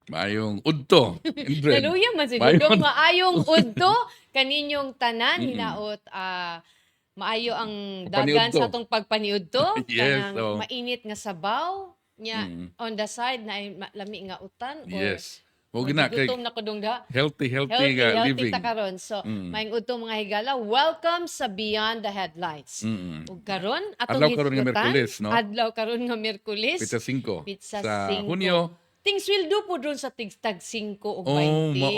Maayong udto. Indred. Naluya man si Maayong- Dudong, maayong udto kaninyong tanan hinaot maayo ang dagan Pagpaniudto. sa atong pagpaniudto. Yes, Kanang oo. mainit nga sabaw nya Mm. on the side na ay lami nga utan Yes. or Huwag na kay gutom na kudong da. healthy Healthy living. ta karon. So, Mm. maayong udto mga higala, welcome sa Beyond the Headlights. Mm. Ug karon Adlaw atong karon nga hisgutan, Miyerkules, no? Adlaw karon nga Miyerkules. Pizza 5. Pizza sa 5. Hunyo. Things will do po doon sa tag 5 o 20. Oh, mao.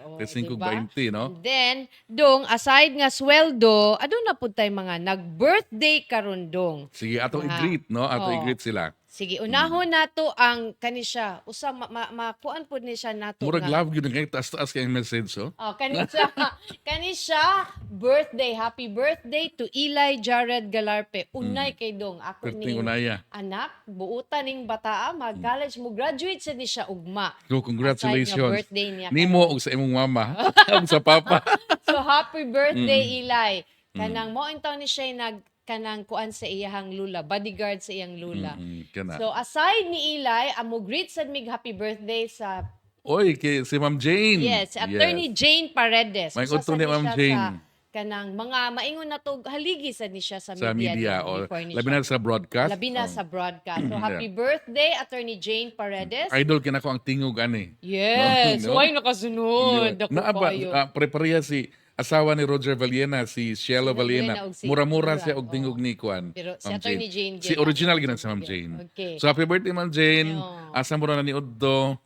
Oh, Tag 5 diba? 20, no? And then, dong, aside nga sweldo, adun na po tayo mga nag-birthday karon dong. Sige, ato Nga. i-greet, no? Ato Oo. i-greet sila. Sige, unahon nato ang kanisya. Usa, makuan po ni siya nato. Murag nga. love yun kay taas-taas kay message, oh. Oh, kanisya, birthday, happy birthday to Eli Jared Galarpe. Unay kay dong, ako Perting ni unaya. anak, buutan ning bataa, mag-college mo, graduate sa ni siya ugma. So, Aside nga congratulations. birthday niya. Nimo og sa imong mama. ug sa papa. So happy birthday Eli. Mm. Kanang mo intaw ni siya kanang kuan sa iyang lula, bodyguard sa iyang lula. Kana. So aside ni Eli, amo greet sad mig happy birthday sa Oy, kay si Ma'am Jane. yes, Attorney Jane Paredes. May Usa utto sad ni ni Ma'am siya Jane. sa kanang mga maingon na to haligi sad ni siya sa Sa media. dong O, before ni labi siya. na sa broadcast. Labi na Oh. sa broadcast. So happy birthday Attorney Jane Paredes. Idol kina ko ang tingog ani. Yes, No? why nakasunod? Dako Naaba, kayo. prepareha si asawa ni Roger Valiena, si Cielo Valiena. Valiena ug si Mura-mura Ura, siya og oo. tingog ni Kuan. Pero si Ma'am Attorney Jane Si gyud original ang gina sa Ma'am sige. Jane. Okay. So happy birthday Ma'am Jane. Oo. Asa mo na ni Udto.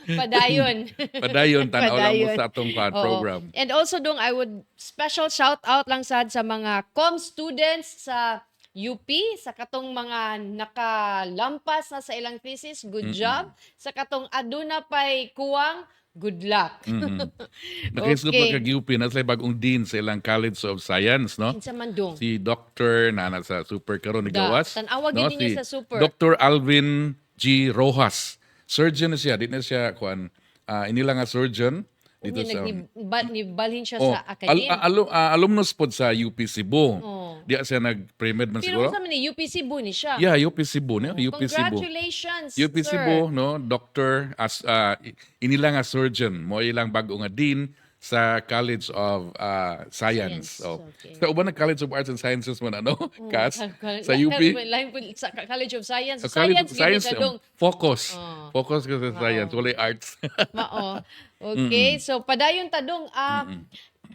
Padayon. Padayon tanaw lang mo Padayon. sa atong Oo. program. And also dong I would special shout out lang sad sa mga com students sa UP, sa katong mga nakalampas na sa ilang thesis, good job. Sa katong aduna pay kuwang, good luck. Nakaisip Okay. pa kag UP na sila bagong dean sa ilang College of Science, no? Kinsa man dong. Si Dr. na sa super karon ni gawas. Tanawa gid niya sa super. Dr. Alvin G. Rojas. Surgeon na siya, di na siya kuan inila nga surgeon dito Unya, sa nibalhin siya Oh, sa academia. alumnus pod sa UP Cebu. Oh. Di siya nag-pre-med man Pero siguro. sa man ni UP Cebu ni siya. Yeah, UP Cebu, no? UP Cebu. Congratulations, UP sir. Cebu, no? Doctor as inila nga surgeon, mo ilang bago nga dean sa College of Science. Science, So, okay. sa uban ng College of Arts and Sciences man ano, Cas, sa Lain- UP. lain po sa College of Science. Sa College of Science, Science, gid dong. focus. Oh. Focus ka sa science, wala arts. Mao. Okay, so padayon tadong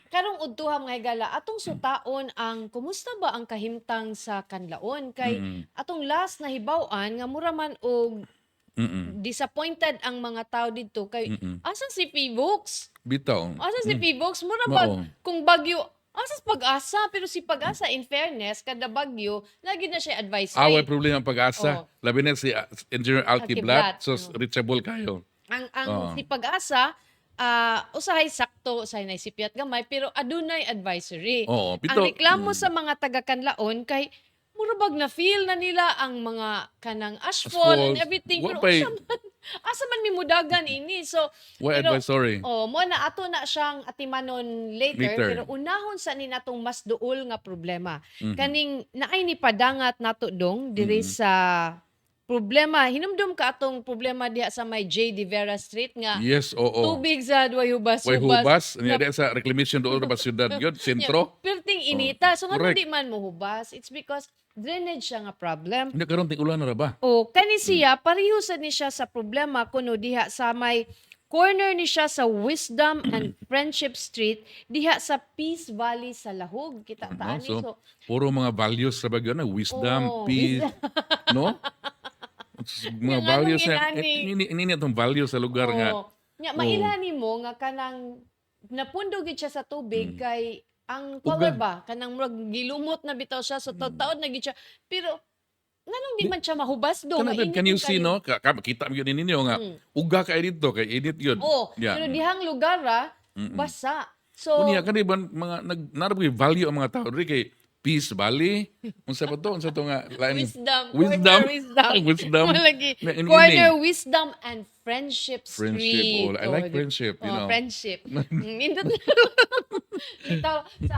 karong udtuha mga higala atong sutaon ang kumusta ba ang kahimtang sa kanlaon kay atong last na hibaw-an nga mura man og disappointed ang mga tao dito kay asan si P-Books? Bitaw. Asan si P-Books? Mura ba Mao. kung bagyo asas pag-asa pero si pag-asa in fairness kada bagyo lagi na siya advisory. Away problema ang pag-asa. Oh. Labi na si Engineer Alki Alki Blatt, Blatt, so reachable kayo. Ang Oo. si pag-asa usahay sakto, usahay naisipyat gamay, pero adunay advisory. Oo, Ang pito. reklamo sa mga taga-Kanlaon kay murabag na feel na nila ang mga kanang ashfall and Asphalt. everything. Wa Pero pa'y, asa man mimudagan ini. So, wa pero advisory. mo na ato na siyang atimanon later, Later. pero unahon sa ni natong mas duol nga problema. Mhm. Kaning naay ni padangat nato dong diri Mhm. sa problema. Hinumdum ka atong problema diha sa may J. De Vera Street nga Yes, oo. tubig sa way Way hubas-hubas. hubas. Niya Nga, di sa reclamation doon sa syudad yun, nya, sentro. perting Oh, inita. So, nga correct. di man mo hubas. It's because drainage siya nga problem. Hindi karon ting ulan na ra ba? O, kani siya, pareho sa ni siya sa problema kuno diha sa may corner ni siya sa Wisdom and Friendship Street, diha sa Peace Valley sa Lahog. Kita Ano? taan ni. So, So, puro mga values sa bagyo na wisdom, peace, wisdom. no? Mga Yang values anong na inani. ini itong values sa lugar nga. Oo. Nya, Oo. mailani mo nga kanang napundog gid siya sa tubig kay ang power Uga. ba kanang murag gilumot na bitaw siya so taud na gid siya pero nganong di man siya mahubas do Kana mainit can you man see kayo. no? Kita mo yun ninyo nga uga kay dito kay edit yun. Oh, Yeah. pero dihang lugar basa. So Unya kani ba mga narapoy value ang mga tao diri kay Peace Valley. Unsa pa to? Unsa to nga lain? wisdom, Wisdom. corner wisdom. Wisdom. Malagi. Na ini- Corner Wisdom and Friendship Friendship. Street. Oh, I like di- friendship, you know. Friendship. Nindot. Itaw sa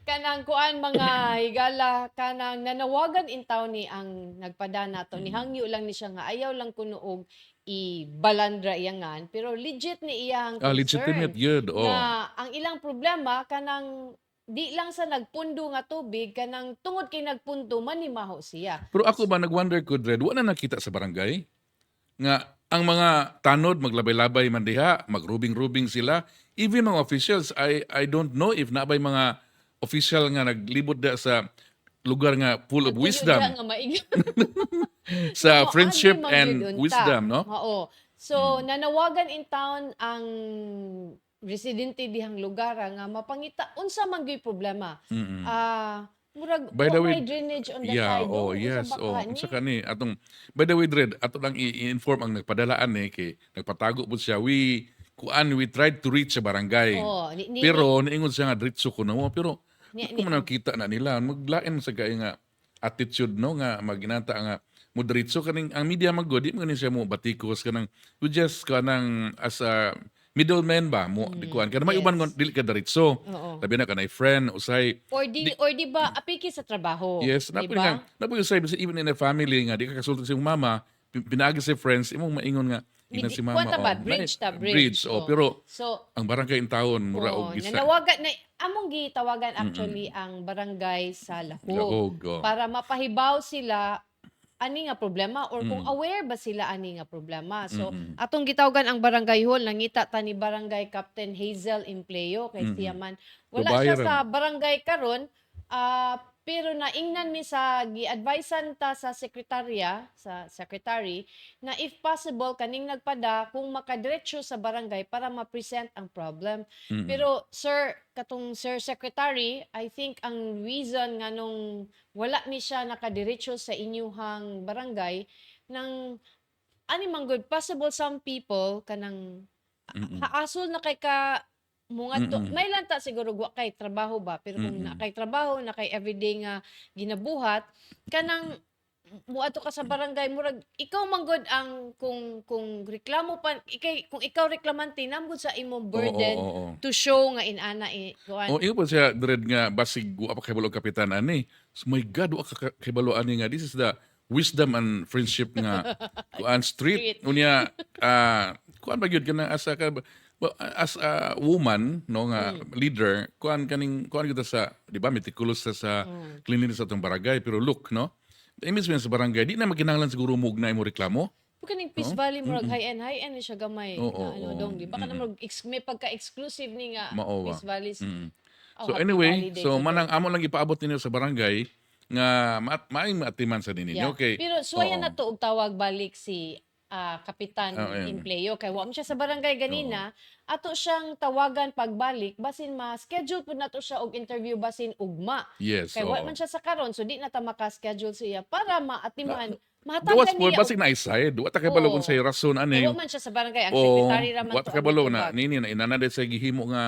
kanang kuan mga higala kanang nanawagan intaw ni ang nagpadana to ni hangyo lang ni siya nga ayaw lang kuno og ibalandra iyangan pero legit ni iyang concern Legitimate yun. Oh. na ang ilang problema kanang di lang sa nagpundo nga tubig kanang tungod kay nagpundo manimaho siya. Pero ako ba nag-wonder ko, Dred, wala na nakita sa barangay? Nga ang mga tanod maglabay-labay man diha, magrubing-rubing sila. Even mga officials, I don't know if nabay mga official nga naglibot da sa lugar nga full of Nagtuyo wisdom, diha nga maigi. sa Oo, friendship agi man and gyud unta. wisdom, no? Oo. So, nanawagan in town ang residente dihang lugar nga mapangita unsa man gyud problema. Mm-mm. Murag By the wa way, may drainage on the yeah, side. oh, Unsa yes, ba oh. kani? Unsa kani atong by the way, Dred, ato lang i-inform ang nagpadalaan kay nagpatago po siya. We tried to reach sa barangay. Oh, Pero niingon siya nga diretso ko na mo pero Ni- ako man nakita na nila maglain sa kay nga attitude no nga maginata nga mo diretso kaning ang media maggo di mo siya mo batikos kanang you just kanang as a middleman ba mo di kuan kana may yes. uban nga dili ka diretso. Oo. Labi na kanay friend usay or di ba apiki sa trabaho. yes di napoy ba? nga napoy usay bisa even in a family nga di ka kasulti sa iyong mama pinaagi sa friends imong maingon nga ina si mama Kuwan ta ba? Bridge. oh pero So, ang barangay in taon mura oo, og gisa nanawagan na among gitawagan actually ang barangay sa Lahog Lahog, oh. para mapahibaw sila ani nga problema or kung aware ba sila ani nga problema. So atong gitawagan ang barangay hall nangita ta ni barangay Captain Hazel Impleo kay siya man wala siya Babayaran. sa barangay karon pero naingnan mi sa gi-advisean ta sa secretary na if possible kaning nagpada kung makadiretso sa barangay para ma-present ang problem. Pero sir, katong sir secretary, I think ang reason nga nung wala ni siya nakadiretso sa inyuhang barangay nang ani man good possible some people kanang haasol na kay ka mga may lang ta siguro wa kay trabaho ba pero kung na kay trabaho na kay everyday nga ginabuhat kanang muadto ka sa barangay murag ikaw man gud ang kung reklamo pa kung ikaw reklamante namgud sa imong burden oo. to show nga inana kuan. Oh, ingon pa siya Dred nga basig wa pa kahibalo kapitan ani. So my God, wa ka kahibalo ani nga this is the wisdom and friendship nga kuan street. Unya kuan ba gyud kana as a woman no nga leader kuan kita sa di ba meticulous sa cleanliness sa atong barangay pero look no. The image sa barangay di na makinahanglan siguro mugna imo reklamo. Kaning Peace Valley murag high-end ni siya gamay. Oo, Ano oo. dong, di ba? Kana murag may pagka-exclusive ni nga Mao ba. Peace Valley. Oh, So Happy anyway, Valley Day so today. manang amo lang ipaabot ninyo sa barangay nga maayong maatiman sa ninyo. Yeah. Okay. Pero suwayan Oo. na to og tawag balik si Kapitan Ayan. Impleo kay wa man siya sa barangay ganina ato siyang tawagan pagbalik basin ma-schedule pud nato siya og interview basin ugma. Yes. Kay wa oo. man siya sa karon so di na ta maka-schedule siya para maatiman gawas Matangkan po niya basig na side. Wa ta kabalo kung say oo. rason ani. Pero man siya sa barangay, ang O secretary raman wa to ta ang kabalo na mitubag. nini na inanad sa gihimo nga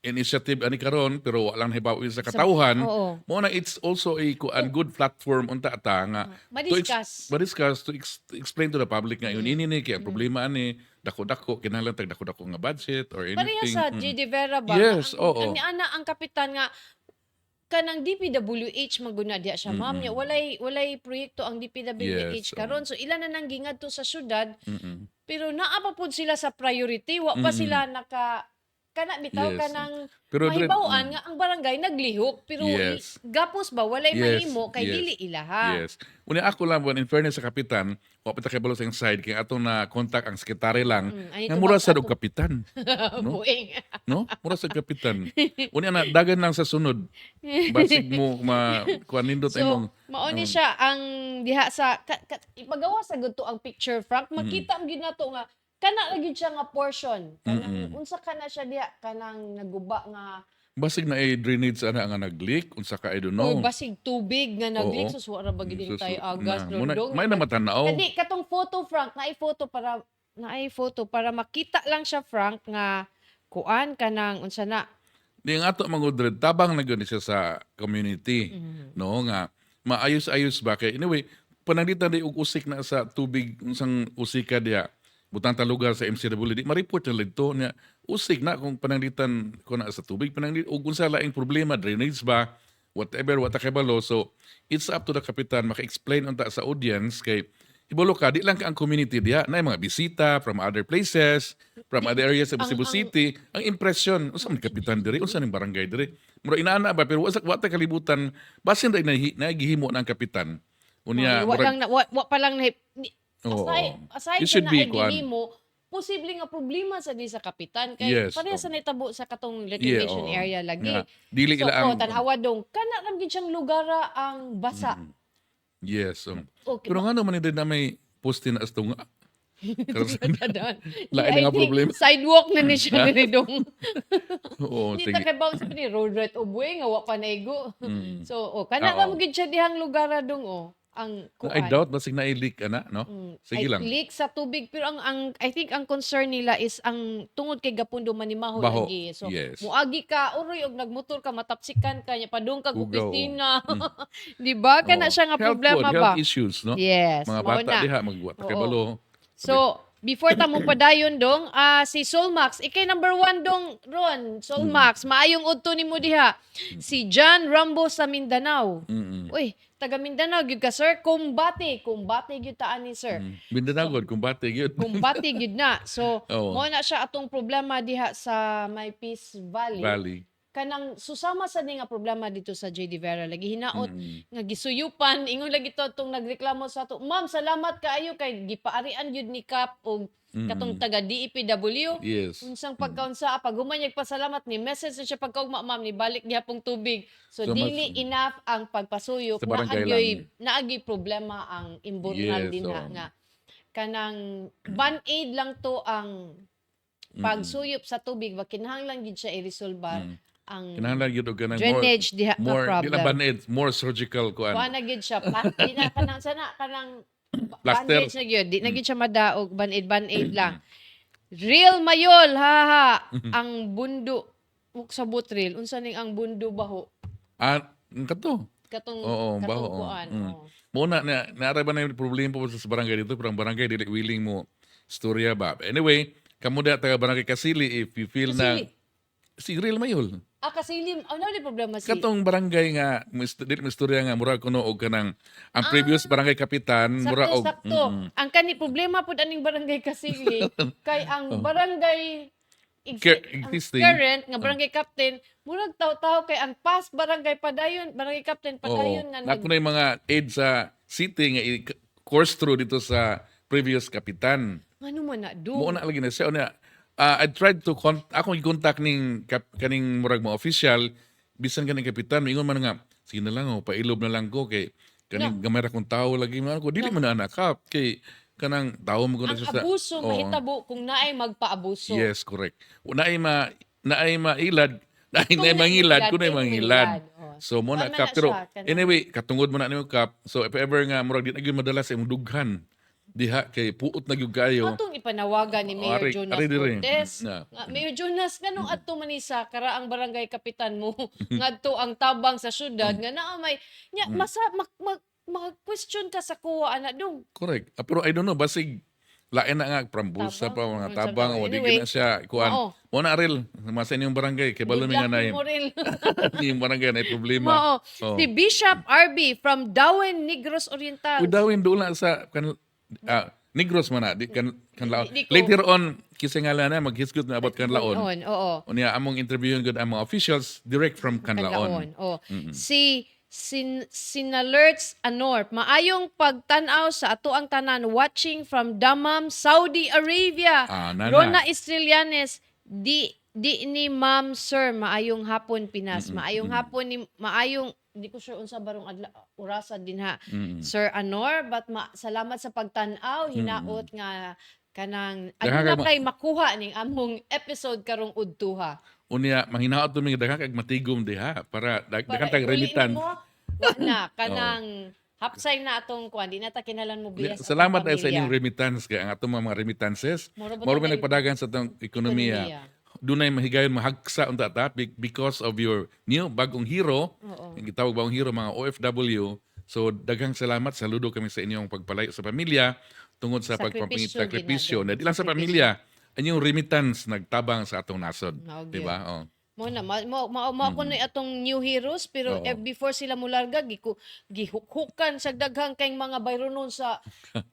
initiative ani karon pero wala lang hibaw sa Sa katawhan. oo. Mo na it's also a kuan good platform unta ta nga to Madiscuss. ma-discuss to explain to the public nga yun ini ni kaya ang Mm. problema ani dako-dako kinahanglan tag dako-dako nga budget or Pareha anything. sa J.D. Vera ba? Yes, Ang oo. ana ang kapitan nga kanang DPWH maguna diya siya ma'am niya walay proyekto ang DPWH Yes, karon so ilan na nang gingadto sa syudad Mm-mm. pero naa pa pud sila sa priority wa pa Mm-mm. sila kana bitaw Yes. kanang Pero mahibawaan nga ang barangay naglihok pero Yes. gapos ba walay Yes, mahimo kay yes, dili ilaha. Yes. Una ako lang in fairness sa kapitan, wa pa ta kabalo sa iyang side kay atong na contact ang sekretary lang Ay nga ito mura ba sa ato- kapitan, no? Buing. No? Mura sa kapitan. Una na dagan lang sa sunod. Basig mo kuan nindot So, imong mao ni siya ang diha sa ipagawa sa gudto ang picture Frank makita ang ginato nga kana ra gyud siya nga portion kanang unsa kana siya diha kanang naguba nga basig na drainage ana nga nag-leak unsa ka I don't or know. basig tubig nga naglik Oo. so wala ba gid So, tayo agas na, muna, lundong. may namatanaw. Kadi katong photo Frank naay photo para makita lang siya Frank nga kuan kanang unsa na Di nga ato mangudred tabang na gyud siya sa community. No nga maayos-ayos ba kay anyway pananglitan di og usik na sa tubig unsang usika diha butang ta lugar sa MCW di ma-report na ligto niya usik na kung pananglitan ko na sa tubig pananglit og unsa laing problema drainage ba whatever what kabalo so it's up to the kapitan maka-explain unta sa audience kay Ibolo ka, di lang ka ang community diha, na mga bisita from other places, from other areas sa Cebu City, ang impression, unsa man kapitan diri, unsa ning barangay diri. Mura inaana ba pero wa ta kalibutan, basin ra nagihimo ng kapitan. Unya, wa lang wa pa lang Oo. aside It sa should be kuan. naigihimo posible nga problema sa di sa kapitan kay Yes, pareha sa nitabo sa katong reclamation oo. area lagi. Nga, dili So, ila ang tanhawa dong kana ram gid siyang lugara ang basa. yes. Okay. Pero nga naman din na may poste na asto nga. Dadan. Lain na nga I think problema. Sidewalk na ni siya diri dong. Oo, Hindi sige. ta kay bounce pa ni road right ubwe nga wa pa naigo. Mm. So, kana Oo. ram gid siya dihang lugara dong ang kuan. I doubt basig na i-leak ana, no? Sige Ay, lang. leak sa tubig pero ang I think ang concern nila is ang tungod kay gapundo manimaho Baho. lagi. So Yes. muagi ka uroy og nagmotor ka matapsikan ka nya padung kag Ugaw, opisina. Di ba kana Oo. siya nga Health problema food, ba? health issues, no? Yes, Mga mao bata na. diha magwata kay Oo. balo. So before ta mo padayon dong si Solmax ikay number 1 dong Ron Solmax maayong udto nimo diha si John Rambo sa Mindanao. Mm. Uy, taga Mindanao gyud ka sir, kumbate gyud ta ani sir. Mindanao god kumbate gyud. Kumbati gid na. So, Oo. mo na siya atong problema diha sa May Peace Valley. Valley. Kanang susama sa nga problema dito sa J.D. Vera lagi hinaot Mm. nga gisuyupan ingon lagi to tong nagreklamo sa to. Ma'am, salamat kaayo kay gipaarian gyud ni Kap og katong taga DEPW. Yes. Unsang pagkaunsa pag humanyag pasalamat ni message na siya pagkaugma ma'am ni balik gihapong tubig. So, So, dili enough ang pagpasuyop Sa barangay lang. naagi problema ang imburnal Yes, din oo. nga kanang band-aid lang to ang pagsuyop sa tubig wa kinahanglan gid siya i-resolbar ang Kinahanglan gyud og kanang drainage diha nga more di problem. lang banid, more surgical kuan. Kuha na gid siya di na kanang sana kanang Plaster. bandage na gyud di na gid siya madaog band-aid lang. Real mayol ha ang bundo sa butril unsa ning ang bundo baho Kato. katong Oo, baho. kuan. oo. Muna na ba na yung problema po sa barangay dito, pero ang barangay dili willing mo istorya ba. Anyway, kamo da taga barangay Kasili if you feel na Kasili? si Real Mayol. Kasilim ano di problema si Katong barangay nga dili mo istorya nga mura kuno og kanang ang previous barangay kapitan mura og sakto. Ang kani problema pud aning barangay Kasili kay ang barangay ang existing. current nga barangay captain murag taw-taw kay ang past barangay barangay captain padayon nga Ako na yung mga aid sa city nga course through dito sa previous kapitan. ano man na do. Mo na lagi na siya na I tried to ako i-contact ning kaning murag mo official bisan kaning kapitan ingon man nga sige na lang pailob na lang ko kay kaning gamay ra kong tawo lagi man ko dili man na anak kay kanang tawo mo ko na Ang siya sa abuso Oo. mahitabo kung naay magpaabuso. Yes, correct. Naay mailad, naay mangilad, kuno ay mangilad. Oo. So mo na Kuan man kap na pero siya, kanang- anyway katungod mo na nimo kap. So if ever nga murag di na gyud madala sa imong dughan diha kay puot na gyud kayo. Atong ipanawagan ni Mayor Ari- Jonas ari dire. Cortez. Na. Nga, Mayor Jonas, ganong adto man ni sa karaang barangay kapitan mo, ngadto ang tabang sa syudad, nga naa may, nya, mag-question ka sa kuwa, ana dong. Correct. Pero I don't know basig lain na nga prambusa pa Tabang. mga Ano tabang sabi? o di Anyway, na siya kuan. mao. Mo na aril masa inyong barangay kay balo Good mi nga luck na mo rin. yung barangay na problema. Mao. Oh. Si Bishop RB from Dawen, Negros Oriental. Udawin doon sa Negros man na di kanlaon. Di ko- Later on kisay nga na maghisgot na about kanlaon. Oo. Unya among interviewin gud ang mga officials direct from Kanlaon. kanlaon. Oh. Si Sinalerts Anor, maayong pagtanaw sa ato ang tanan watching from Dammam, Saudi Arabia. Nana. Rona Estrelianes, di ni Ma'am Sir, maayong hapon Pinas. Maayong hapon ni maayong di ko sure unsa barong orasa din ha. Sir Anor, but salamat sa pagtanaw, hinaot nga kanang Daghang aduna kay makuha ning among episode karong udtuha. Unya manghinaot tuming daghang kag matigom diha para daghang tag remitan. Wa na kanang hapsay na atong kuan di na ta kinalan mo biya sa Salamat atong sa inyong pamilya. remittance kay ang atong mga remittances. Moro ba Moro to man kay nagpadagan sa atong ekonomiya. Dunay mahigayon mahagsa unta ta because of your new bagong hero. Oo. Ang gitawag bagong hero mga OFW. So daghang salamat, saludo kami sa inyong pagpalayo sa pamilya tungod sa pagpapangit Sakripisyo, sakripisyo. ginado. Di lang sa pamilya, ang inyong remittance nagtabang sa atong nasod, Mao di ba? Oh. Mo na mao ko na atong new heroes pero Oo. before sila mularga gihukhukan sa daghang kay mga bayronon sa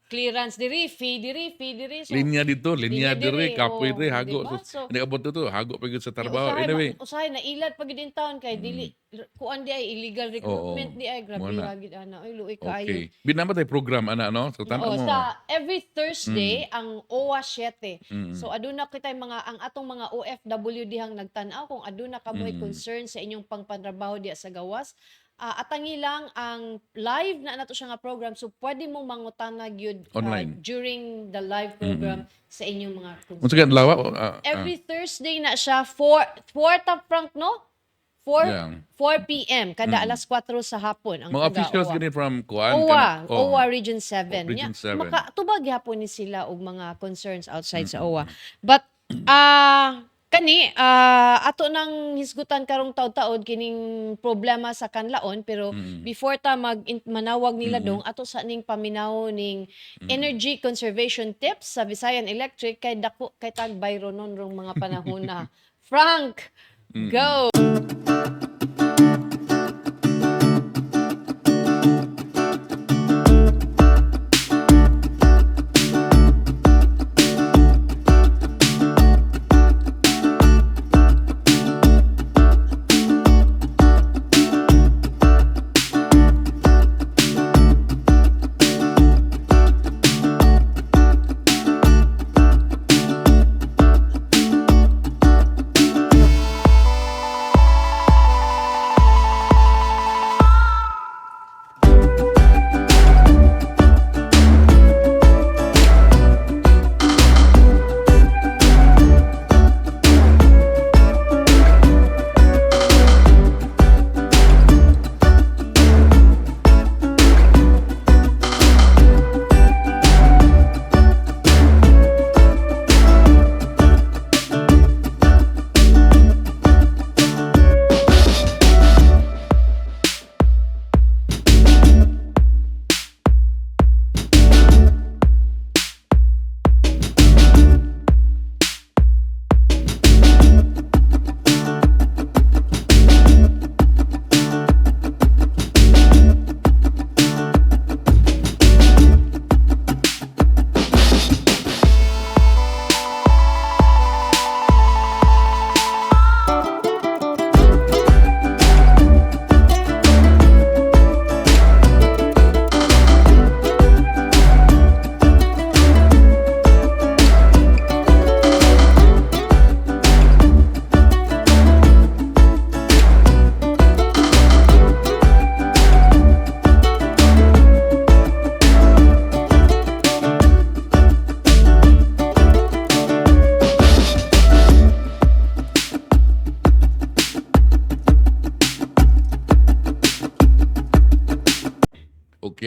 clearance diri fee diri so Linya dito, linya linya dire, diri, kapoy dire, oh, hago. diba? So, Hindi abot dito, hago pa gyud sa trabaho. Anyway, usahay na ilad pag din taon kay dili kuan di ay illegal recruitment di ay grabe Muna. hagid ana oy luoy kaayo. okay. Binamatay program ana no? So tanaw Oo, mo. sa every Thursday ang OWA 7. So aduna kitay mga ang atong mga OFW dihang nagtan-aw kung aduna ka mo'y concern sa inyong pangpantrabaho diya sa gawas. Atangi lang ang live na nato siya nga program so pwede mong mangutana gyud Online. during the live program sa inyong mga concern. Unsa gan lawa? Every Thursday na siya 4 Frank no? 4 Yeah. 4 PM kada alas 4 sa hapon ang mga taga officials OWA. gani from Kuan. OWA Region 7. Region 7. Makatubag yapon ni sila og mga concerns outside sa OWA. But kani ato nang hisgutan karong taud-taud kining problema sa kanlaon pero before ta manawag nila dong ato sa ning paminaw ning energy conservation tips sa Visayan Electric kay dako kay tag bayronon rong mga panahon na. Frank, go.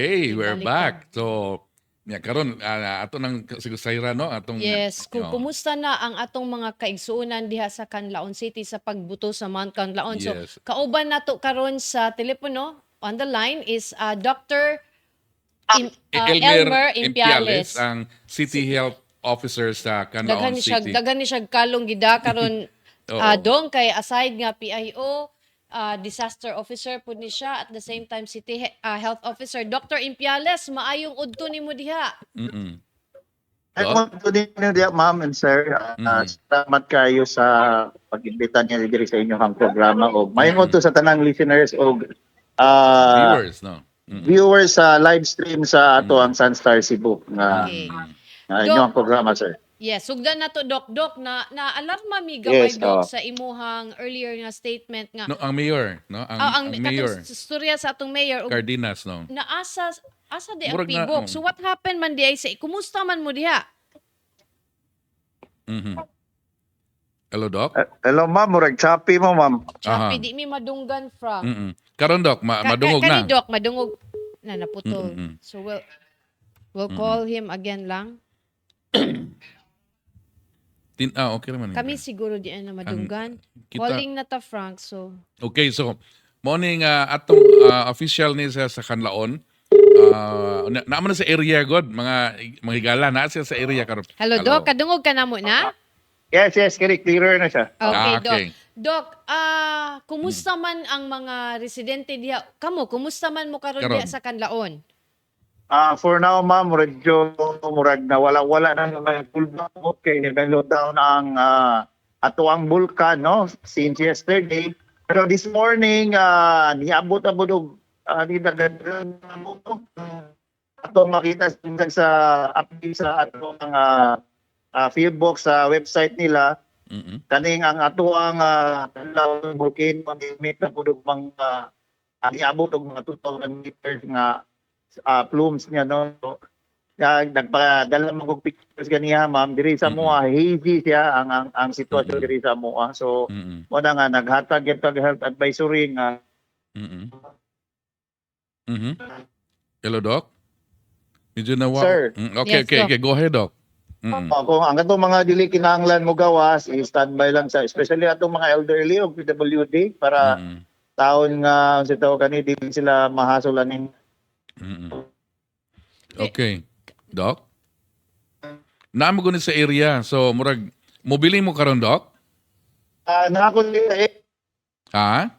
Okay, we're Ibalik back. So, karon ato nang sigusayra no atong Yes, kung oh, kumusta na ang atong mga kaigsuonan diha sa Canlaon City sa pagbuto sa Mount Canlaon. So, yes. kauban nato karon sa telepono on the line is Dr. Elmer Elmer Impiales Impiales. ang City Health Officer sa Canlaon Daghan ni siya City. daghan ni siya kalong gida karon Oo. dong kay aside nga PIO, disaster officer pud ni siya at the same time city health officer. Dr. Impiales, maayong udto nimo diha. Mm. I Doc? want to din niya, ma'am and sir, salamat kayo sa pag-imbita niya diri sa inyong programa o mayon to sa tanang listeners o Viewers, no? viewers sa live stream sa ato ang Sunstar Cebu nga Okay. inyong programa, sir. Yes, sugdan na to Doc na alarma mi gamay Yes, Doc oo. sa imuhang earlier nga statement nga No, ang mayor, no? Ang mayor, katong storya sa atong mayor ug Cardenas, no? asa di ang Murag na, PBOK. So what happened man di ay sa kumusta man mo diha? Mhm. Hello, Doc? Hello, ma'am, murag choppy mo, ma'am. Chapi Aha. di mi madunggan from. Karon, Doc, madungog Kani na. Doc madungog na naputol. Mm-mm. So we'll call him again lang. Okay naman. Kami siguro di na madunggan. kita- Calling na ta Frank so Okay, so morning atong official ni sa Canlaon. Naman na sa area god mga higala na siya sa area karon. Hello Doc, kadungog ka na mo na? Yes, clearer na siya. Okay, Doc. Okay. Doc, kumusta man ang mga residente diha? Kamo, kumusta man mo karon Karon. diha sa Canlaon? For now, ma'am, murag na wala na may pullback. Okay, nag-lockdown ang ato ang bulkan, no? Since yesterday. Pero this morning, niabot-abot og di daghan ato makita sa update sa ato mga field box sa website nila. Mm-mm. Kaning ang ato ang Canlaon volcano pag-emit na pud og mga niabot og mga 2,000 meters nga plumes niya, no? So, nagpadala mo kong pictures ganiha, ma'am. Diri sa mua, hazy siya ang sitwasyon diri sa mua. So, Mm-mm. wala nga, naghatag yung health advisory nga. Mm-mm. Mhm. Hello, Doc? Medyo nawa. Sir. Okay, Yes, okay, Doc. okay. Go ahead, Doc. Mm-mm. Kung ang atong mga dili kinahanglan mo gawas, i-standby lang sa, especially atong mga elderly o PWD, para Mm-mm. taon nga, sa tao kani, dili sila mahasulan. Mm-mm. Okay. Doc? Naamo ko ni sa area. So, murag, mobili mo karon, Doc? Nakakon Ha?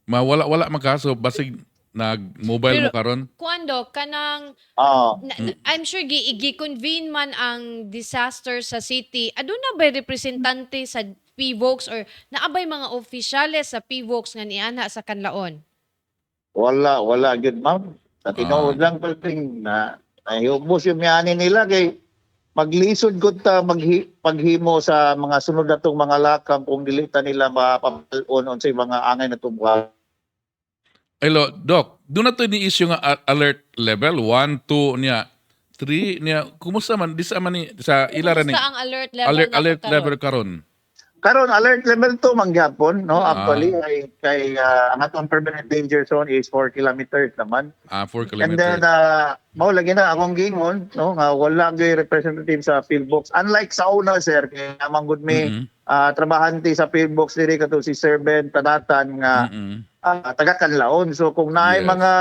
Wala man ka. So, basig nag-mobile mo Pero- karon? Kuando kanang I'm sure gi-convene man ang disaster sa city. Aduna ba'y representante sa PVOX or naabay mga opisyales sa PVOX nga niana sa Canlaon? wala gyud, ma'am. Sa tinuod lang pagting na ubos yung miyani nila kay maglisod gud ta paghimo sa mga sunod natong mga lakang kung dilita nila mapapalon unsay mga angay na tubwa. Hello, Doc. Doon na to ni-issue nga alert level. 1, 2 niya. 3 niya. Kumusta man? Di sa man ni sa ilaran ni Kumusta ang alert level alert na level karon. Karon alert level 2 mangyapon, no? Ah. Actually kay ang atong permanent danger zone is 4 kilometers naman. 4 And then kilometers. mao lagi na akong gingon, no, nga wala gyud representative sa field box. Unlike sa una, sir, kay amang good me Mhm. trabahante sa field box diri kato si Sir Ben Tanatan nga Mm-mm. taga Canlaon. So kung naay Yes. mga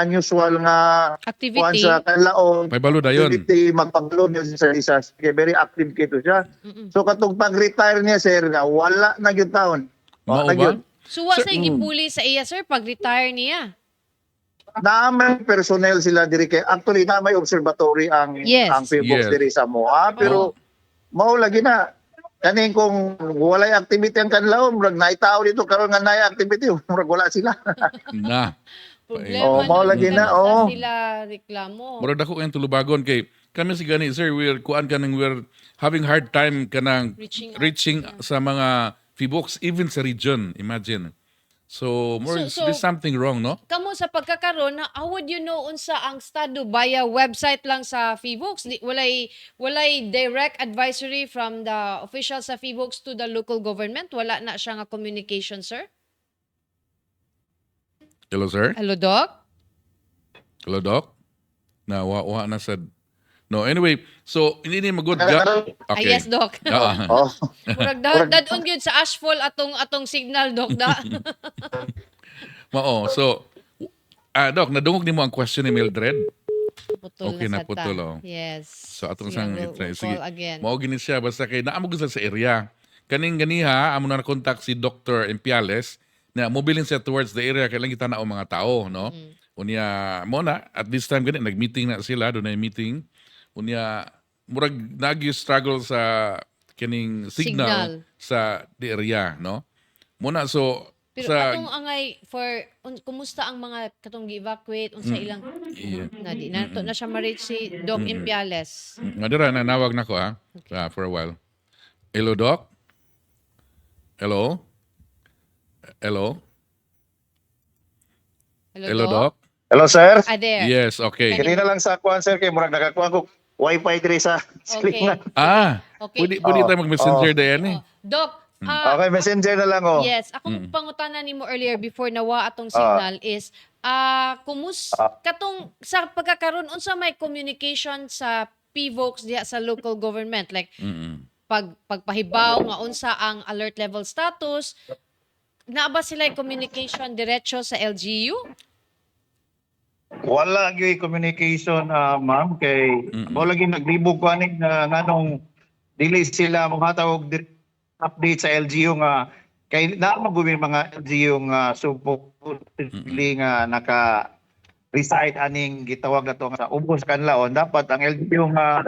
unusual nga kuan activity. sa Canlaon, May balo dayon. activity magpagload niya sa disaster. Kaya very active kito siya. Mm-mm. So katong pag-retire niya, sir, nga wala na gyud taon. Mao Wala na ba? gyud. So wa sa gipuli sa iya sir pag retire niya. Naamay personnel sila diri kay actually na may observatory ang Yes. field box Yes. diri sa MOA, pero mao lagi na kaning kung walay activity ang Canlaon, murag naitaw dito karon nga naay activity, murag wala sila. Na. Problema mao na lagi na, sa sila reklamo. Murag dako ang tulubagon kay kami si gani sir we're having hard time kanang Reaching out. sa mga PBOX even sa region, imagine. So, So- there's something wrong, no? Kamo sa pagkakaroon na how would you know unsa ang estado via website lang sa FIVOX? Walay direct advisory from the officials sa FIVOX to the local government? Wala na siya nga communication, sir? Hello, sir? Hello, Doc? Hello, Doc? Nawa na sa... No, anyway, so hindi ni magud Ah, yes, Doc. Ah, Oh. Murag dadon gyud sa asphalt atong signal, Doc, da. mao. So, Doc, nadungog nimo ang question ni Mildred. Putol Okay, na sa naputol, ta. oh. Yes. So atong Sige, sang we'll sige. call again. Mao gini siya basta kay naamo gyud sa area. Kaning ganiha amo na contact si Dr. Impiales na mobilin siya towards the area kay lang kita na mga tao, no? Unya mo na at this time gani nag-meeting na sila, do na meeting. Unya murag nag-struggle sa kining signal, sa the area, no? Muna so Pero sa atong angay for kumusta ang mga katong gi-evacuate unsa ilang yeah. na to na siya ma-reach si Doc Impiales. Madira na nawag nako for a while. Hello, Doc? Hello? Hello? Hello, Doc? Hello, sir. Ah, there. Yes, okay. Kini na lang sa kuan, sir, kay murag nakakuha ko wifi diri sa screen. Okay. Pwede tayo mag-messenger din eh. Oh, Doc, Okay, messenger na lang oh. yes, akong pangutanan nimo earlier before nawa atong signal is katong sa pagkakaroon unsa may communication sa PVOX diha sa local government like pagpahibaw nga unsa ang alert level status, naa ba sila communication diretso sa LGU? Wala gyud communication, ma'am, kay mo lagi naglibog ko aning nganong dili sila mohatag og update sa LGU nga kay naa magumi mga LGU nga supposedly nga naka reside aning gitawag nato nga sa ubos kanlaon, dapat ang LGU nga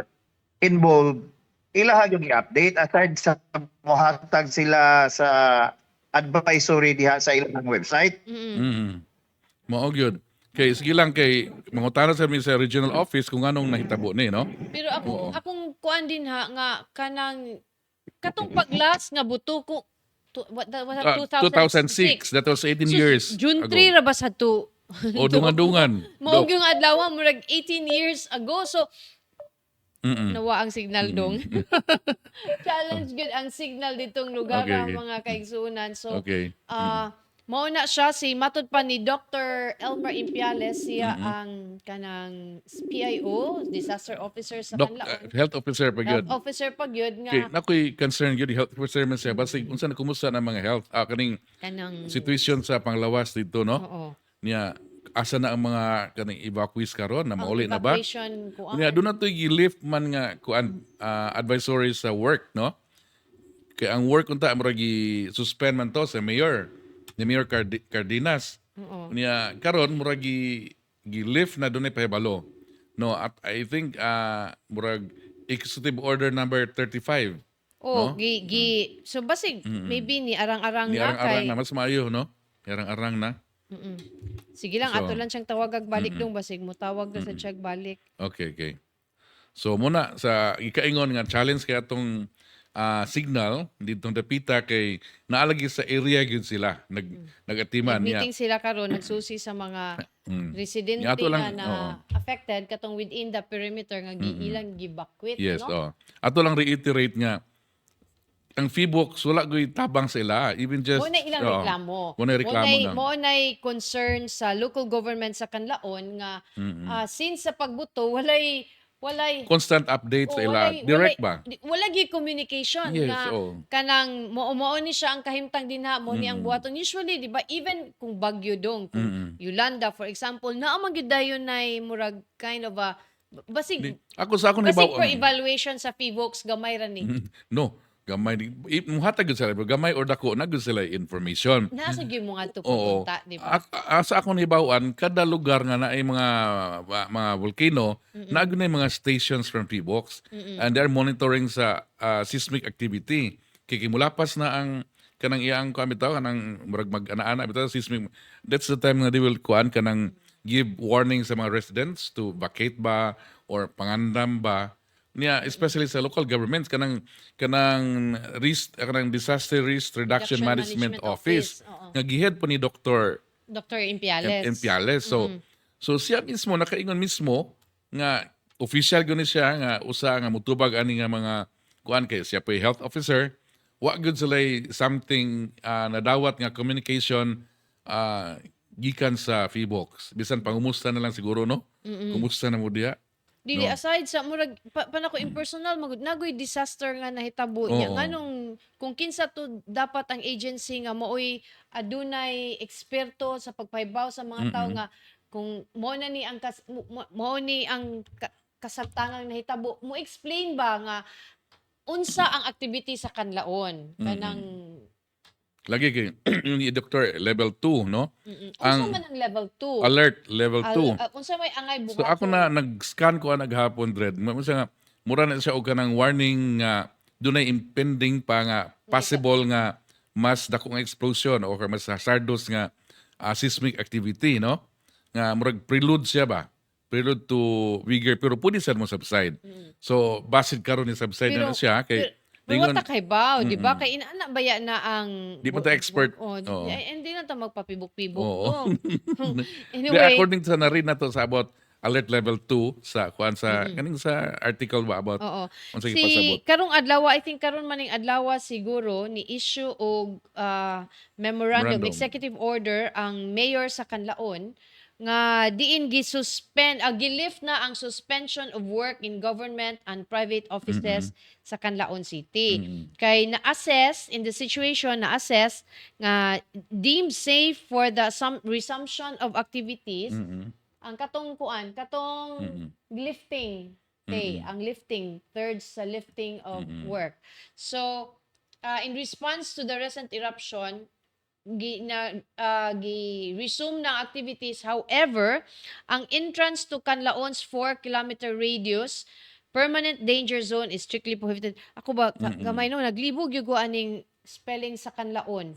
involved ilaha yung i-update aside sa mohatag sila sa advisory diha sa ilang website. Mao gyud. Kay sige lang kay mangutana sa mi sa regional office kung anong nahitabo ni, no? Pero akong kuan din nga kanang katong paglas nga buto ko what 2006. That was 18 years June ago. 3 ra ba sa to? O dungan-dungan. Maog yung adlaw murag 18 years ago. So nawa ang signal dong. Challenge good ang signal ditong lugar Okay. ang mga kaigsunan. So Okay. mao na siya si matud pa ni Dr. Elmer Impiales siya ang kanang PIO, disaster officer sa kanlaon. Health officer pa gyud. Health officer pa gyud Okay, nga nakoy concern gyud health officer man siya basig unsa na kumusta na mga health kaning kanang situation sa panglawas dito, no? oo. Niya asa na ang mga kaning evacuees karon na Ang mauli na ba? evacuation kuan. Niya doon na to gi-lift man nga kuan advisory sa work, no? Kay ang work unta murag gi-suspend man to sa mayor, ni Mayor Cardenas. Oo. Niya karon murag gi-lift na dunay pahibalo. No, at I think murag executive order number 35. Oh, no? so basig maybe ni arang-arang Ni na arang-arang kay na mas maayo, no? Arang-arang na. sige lang So, ato lang siyang tawagag balik dong basig mo tawag na sa check balik. Okay. So muna sa ikaingon nga challenge kay atong signal ditong dapita kay naalagi sa area gyud sila nagatiman niya. Meeting sila karon nagsusi sa mga residente Nga ato lang, na oo. affected katong within the perimeter nga giilang gibakwit Yes, no. Ato lang reiterate nga ang PBOX wala gyud tabang sa ila even just Mo na ilang reklamo. Mo na reklamo lang. Mo na concern sa local government sa kanlaon nga since sa pagbuto walay Constant update sa Oo, ila. Direct ba? Wala gi communication Yes, na oo. kanang mo ni siya ang kahimtang dinha mo ni ang buhaton usually di ba even kung bagyo dong kung Yolanda for example naa man gyud dayon nay murag kind of a basig Ako sa akong basig hibaw. for evaluation sa PVOX gamay ra ni. No, gamay muhatag gyud sila gamay or dako na gyud sila information. Nasa gyud mo nga to Oo. pupunta di ba? Sa akong hibawan, kada lugar nga na ay mga volcano, na na mga stations from PBOX. And they're monitoring sa seismic activity. Kikimulapas na ang kanang iyang kuan bitaw kanang murag mag-ana-ana bitaw seismic. That's the time nga they will kuan kanang give warning sa mga residents to vacate ba or pangandam ba. Niya especially sa local governments kanang disaster risk reduction management office Oo. nga gihead po ni Dr. Dr. Impiales. So siya mismo nakaingon mismo nga official gani siya nga usa nga mutubag ani nga mga kuan kay siya po health officer wa gyud sila something nadawat nga communication gikan sa Feebox. Bisan pangumusta na lang siguro, no? Kumusta na mo diya? Dili No. aside sa murag panako impersonal magud nagoy disaster nga nahitabo niya Oo. nganong kung kinsa to dapat ang agency nga maoy adunay eksperto sa pagpahibaw sa mga tao nga kung mo na ni ang mao ni ang kasabtangang nahitabo mo explain ba nga unsa ang activity sa kanlaon kanang Lagi kay yung Dr. level 2, no? unsa Ang man ang level 2 alert level 2. unsa may angay So ako buhaton na nag-scan ko naghapon dread. Nga mura na siya og kanang warning nga dunay impending pa nga possible nga mas dakong explosion o mas hazardous nga seismic activity, no? Nga murag prelude siya ba? Prelude to bigger pero pwede sad mo subside. So basid karon ni subside na siya kay pero lingon wata kay baw, di ba? Kay inaana baya na ang di man ta expert. Oh, Oo. hindi na ta magpapibok-pibok. Oo. Oh. Di, Anyway, according sa narin na to sa about alert level 2 sa kuan sa kaning sa article ba about oo. unsa Si gipasabot. karong adlaw, I think karon maning adlaw siguro ni issue og memorandum, executive order ang mayor sa Kanlaon nga diin gi-suspend gi-lift na ang suspension of work in government and private offices sa Canlaon City. Kay na-assess in the situation na-assess nga deemed safe for the resumption of activities ang katong lifting ang lifting third sa lifting of work. So in response to the recent eruption gi-resume ng activities. However, ang entrance to Canlaon's 4-kilometer radius permanent danger zone is strictly prohibited. Ako ba, gamay no, naglibog yung aning spelling sa Canlaon.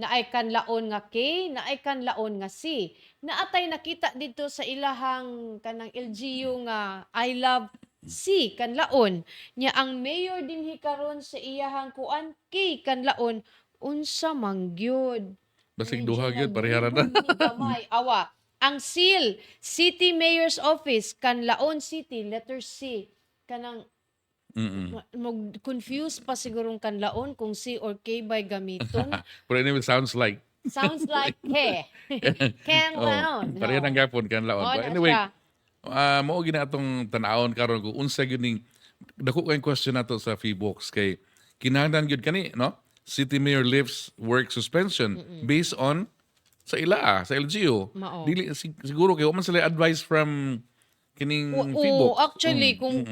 Na ay Canlaon nga K, na ay Canlaon nga C. Naatay nakita dito sa ilahang kanang LGU nga I love C, Canlaon. Nya ang mayor din hikaron sa iyahang kuan K, Canlaon. Unsa man gyud. Basig duha gyud parehara na. Gamay awa. Ang seal, City Mayor's Office, Canlaon City, letter C. Kanang confuse pa sigurong Canlaon kung C or K by gamiton. Pero anyway, sounds like Sounds like K. Canlaon. pareha nang gapon kan laon. Oh, But na anyway, siya. mao gina atong tan-awon karon kung unsa gyud ning dako kay question nato sa Feebox kay kinahanglan gyud kani, no? City Mayor lifts work suspension based on sa ila sa LGU. Mao. Dili siguro kay wa man sila advice from kining Feebox. Actually, kung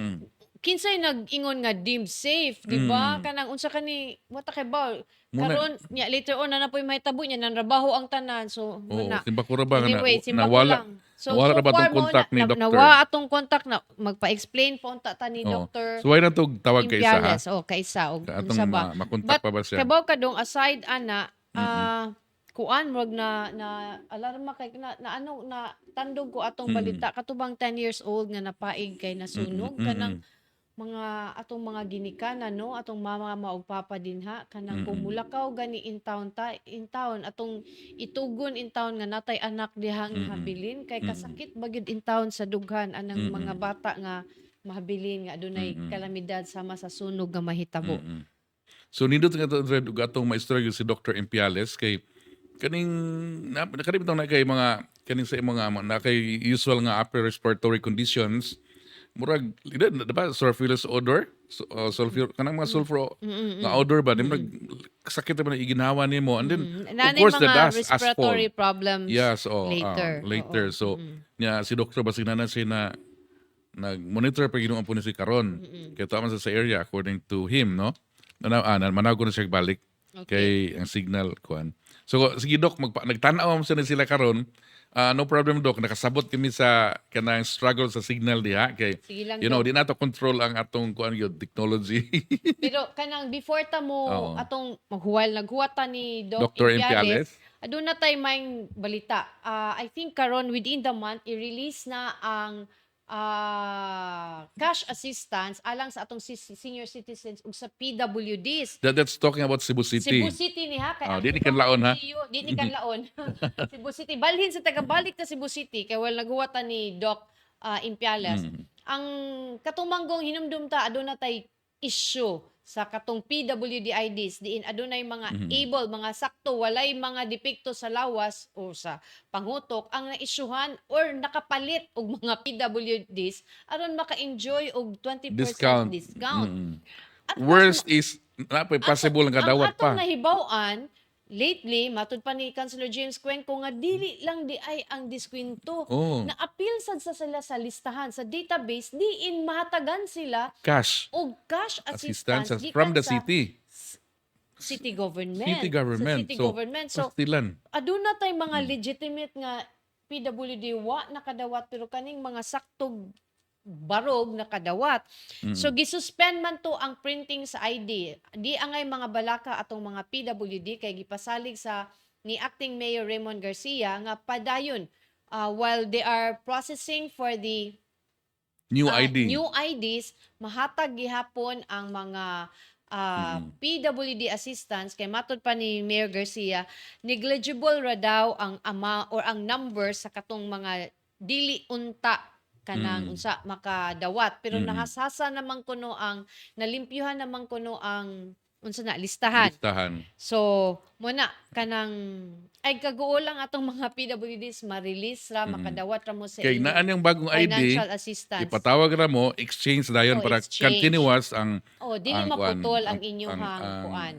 kinsay nag-ingon nga deemed safe, di ba? Kanang unsa kani, wata kay ba? Karon nya later on na napoy mahitabo niya nanrabaho ang tanan. So, Oo, simbakura ba nga anyway, simbako nawala. lang. So, nawala ra ba far tong contact ni Dr. Nawa atong contact na magpa-explain po unta ta ni Oo. Dr. So why na to tawag kay isa ha? Impiales. Kaisa og Atong unsa ba? makontak pa ba siya? Kabaw kadong aside ana, kuan murag na alarma kay na ano na tandog ko atong balita katubang 10 years old nga napaig kay nasunog kanang mga atong mga ginikanan no atong mama maog papa dinha kanang pumulakaw gani in town atong itugon in town nga natay anak dihang habilin kay kasakit bagid in town sa dughan anang mga bata nga mahabilin nga adunay kalamidad sama sa sunog nga mahitabo. So nindot nga to Dred ug atong maestro si Dr. Impiales kay kaning nakalibitaw na kay mga kaning sa mga na kay usual nga upper respiratory conditions murag diba sulfurous odor sulfur kanang mga sulfur nga odor ba murag sakit man iginhawa nimo and then of Nanay course the mga dust respiratory asphalt. problems Yes, later. So, nya si doktor basig na siya na nag-monitor pa ginuon po ni si karon. Kaya tama sa area according to him, no? Manaw ko na siya balik kay ang signal kuan. So sige dok, nagtanaw mo sila karon. No problem dok, nakasabot kami sa kanang struggle sa signal diha kay Sige lang, you know, Dok. di nato control ang atong kuan gyud technology. Pero kanang before ta mo Oo. atong naghuwat ta ni Dr. Impiales. aduna tay may balita. I think karon within the month i-release na ang cash assistance alang sa atong senior citizens ug sa PWDs. That's talking about Cebu City. Cebu City ni ha kay ang Di ni ibang Canlaon, ha? LGU di ni Canlaon. Cebu City balhin sa tagabalik ta Cebu City kay wala naghuwat ta ni Doc Impiales. Ang katumanggong hinumdum ta aduna tay issue sa katong PWD-IDs diin adunay mga able, mga sakto, walay mga depekto sa lawas o sa pangutok ang naisyuhan or nakapalit og mga PWDs aron maka-enjoy og 20% Discount. discount. At Worst is, napay possible nga ang dawat atong pa. nahibaw-an lately matud pa ni Councilor James Cuenco nga dili lang di ay ang diskwento Oh, na appeal sad sa sila sa listahan sa database diin mahatagan sila cash og cash assistance assistance from gikan the sa city. city government. City government. Sa city So, government. So, pastilan. aduna tay mga legitimate nga PWD wa nakadawat pero kaning mga saktog barog nakadawat. So gisuspend man to ang printing sa ID. Di angay mga balaka atong mga PWD kay gipasalig sa ni acting Mayor Raymond Garcia nga padayon while they are processing for the New ID. new IDs, mahatag gihapon ang mga PWD assistance kay matod pa ni Mayor Garcia, negligible ra daw ang ama or ang number sa katong mga dili unta kanang unsa makadawat pero nahasasa naman kuno ang nalimpyuhan naman kuno ang unsa na listahan. Listahan. So, muna, kanang, ay kaguo lang atong mga PWDs, ma-release ra, makadawat ra mo sa Kay inyong naan yung bagong ID, financial assistance. ipatawag ra mo, exchange dayon Oh, para exchange. continuous ang Dili ang kuan, maputol ang ang- inyong ang- kuan.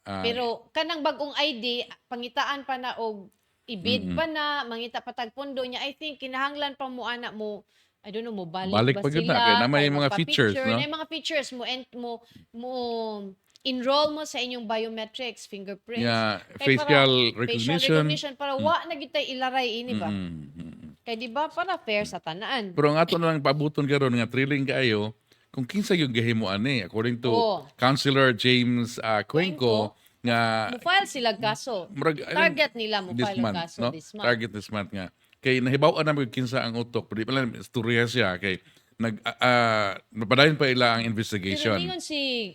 ah, Pero, kanang bagong ID, pangitaan pa na og ibid pa na, mangita patag pondo niya, I think, kinahanglan pa mo ana mo, I don't know, mo balik ba pa gyud sila? na, kay na may kay mga features, magpa-picture, no? na yung mga features mo enroll mo sa inyong biometrics, fingerprints. Yeah, Kay facial para, recognition. Facial recognition para wa na gitay ilaray ini ba? Mm. Kay di ba para fair sa tanaan. Pero ang ato na lang pabuton karon nga thrilling kaayo kung kinsa yung gahimo ani according to Oo. Councilor James Cuenco nga Mo file sila kaso. murag Target nila mo this file month, kaso no? this month. Target this month nga. Kay nahibaw-an namin kinsa ang utok, pero di pala istorya siya kay napadayon pa ila ang Pero investigation. ningon si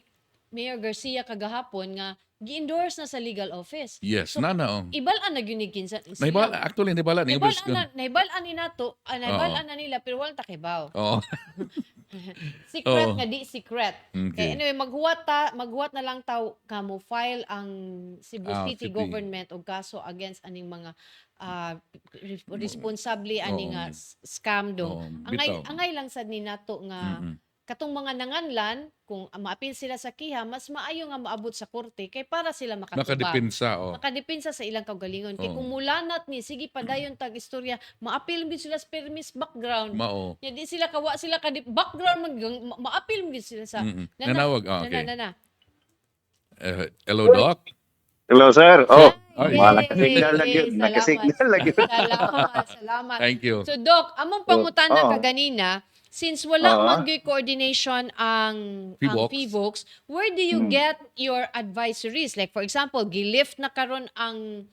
Mayor Garcia kagahapon nga gi-endorse na sa legal office. Yes, So, nana oh. Ibal-an na gyud ni kinsa. Nahibala, actually nahibala ni Nahibalan ni nato, nahibalan na nila pero wala takibaw. Oo. Secret Oo. nga di secret. Okay. Kaya anyway, maghuwat na lang taw kamo file ang Cebu City City. government og kaso against aning mga responsable ani nga scam do. Oo, Angay bitaw. angay lang sad ni nato nga katong mga nanganlan kung maapil sila sa kiha mas maayo nga maabot sa korte kay para sila makatubag. Nakadepensa oh. Makadepensa sa ilang kaugalingon. Kay Oo. kung mulanat ni, sige padayon tag istorya, maapil mo sila sa permis background. Mao. Ya di sila kawa sila ka background maapil mo sila sa Nanawag, okay. Nana. Hello Doc. Hello, sir. Oh, Ay. naka-signal lang yun. Salamat. Naka-signal lang yun. Salamat. Thank you. So Doc, among pangutana Oo. ka ganina, since wala Oo. man gyud coordination ang PHIVOLCS. PHIVOLCS, where do you get your advisories? Like for example, gilift na karon ang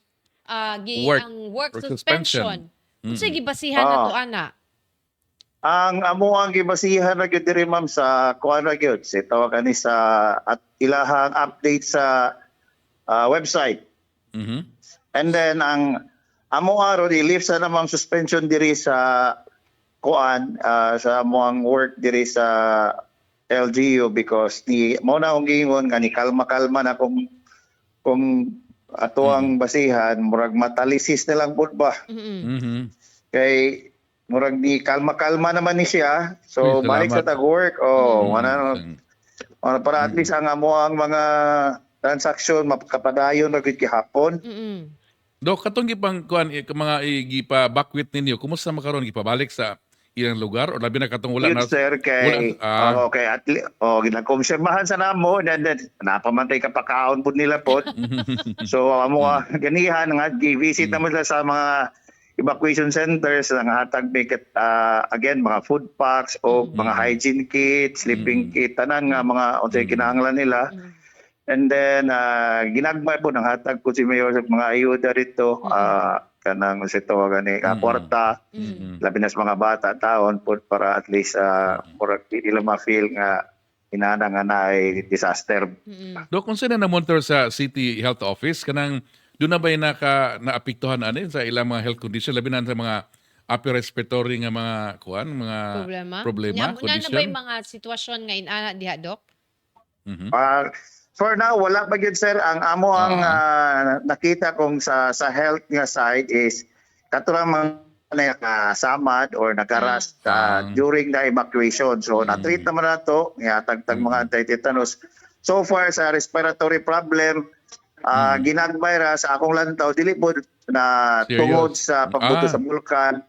work Work suspension. suspension. Unsa gibasihan na to ana? Ang amo ang gibasihan na gyud diri ma'am sa kuan ra gyud sa tawag kani sa at ilahang update sa website. Mhm. And then ang amo aron i-lift sa namang suspension diri sa kuan sa amo ang work diri sa LGU because ni mo na akong giingon nga ni kalma-kalma na kung ato ang basihan murag matalisis na lang pud ba. Mhm. Kay murag di kalma-kalma naman ni siya. So Uy, balik sa salamat. tag-work. Para at least ang amo ang mga transaction mapakapadayon ra gid gihapon. Dok, katong gipang kuan mga gipa backwit ninyo, kumusta makaron gipabalik sa ilang lugar o labi na katong wala Yun na sir kay okay at ginakonserbahan sa namo then napamantay ka pakaon pud nila pod. So amo ganihan nga gi-visit naman sila sa mga evacuation centers nga hatag again mga food packs o mga hygiene kits, sleeping kit tanan nga mga unsay kinahanglan nila. And then ginagmay po ng hatag ko si Mayor sa mga ayuda rito kanang sa gani kwarta labi na sa mga bata taon po para at least murag di nila ma-feel nga inana nga na ay disaster. Dok, kung sino na monitor sa City Health Office kanang doon na ba naapektuhan ani sa ilang mga health condition labi na sa mga upper respiratory nga mga kuan mga problema Na ba condition? yung mga sitwasyon nga inana diha Doc? Mhm. For now, wala pa gyud sir. Ang amo ang nakita kong sa health nga side is katulad mga nakasamad or nakarast during the evacuation. So na-treat naman na to, tagtag mga anti-tetanus. So far sa respiratory problem, ginagbay ra sa akong lantaw dili pod na Serious? tungod sa pagbuto sa bulkan.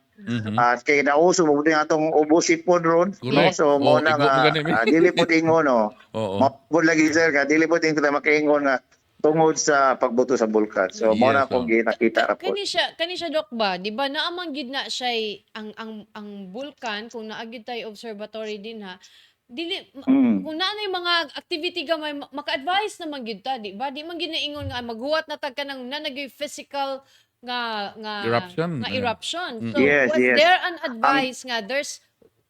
At kay nauso mo din atong ubosipon ron. No? Correct. So mo na Igo mo gani, nga dili pod ingon no. Oo. Mapod lagi sir ka dili pod ingon makaingon nga tungod sa pagbuto sa bulkan. So mo na Yes, kung ginakita ra po. Kani siya Doc ba, di ba naamang gid na siya ang bulkan kung naagid tay observatory din ha. Dili kung naanay mga activity gamay maka-advise naman gyud ta, di ba? Di man gid na ingon nga maghuwat na tag kanang nanagay physical nga Eruption. eruption. So Yes, was yes. there an advice nga there's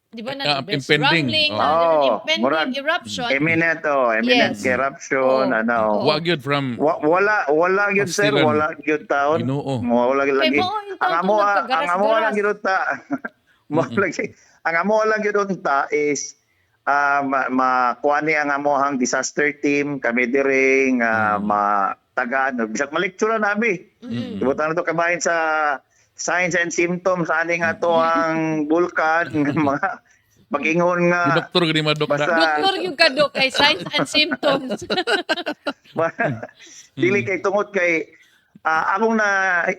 di ba na there's impending. rumbling, Oh. there's an Oh, impending murag eruption. Imminent Yes. eruption, Oo. ano. Oo. Wa gyud from Wala gyud sir, Pastilan. wala gyud taon. Ginoo. Wala gyud Kay lagi. mao yung Ang taon amo kung ang amo nagkagaras-garas. lang gyud ta. Mo lagi. Ang amo lang gyud ta is makuha ni ang amohang disaster team kami diri nga matagaan bisag ma-lecture na namin. Ibutan na to kabahin sa signs and symptoms ani nga to ang bulkan mga pag-ingon nga doktor gani madok basta Doktor yung kadok kay signs and symptoms. dili kay tungod kay akong na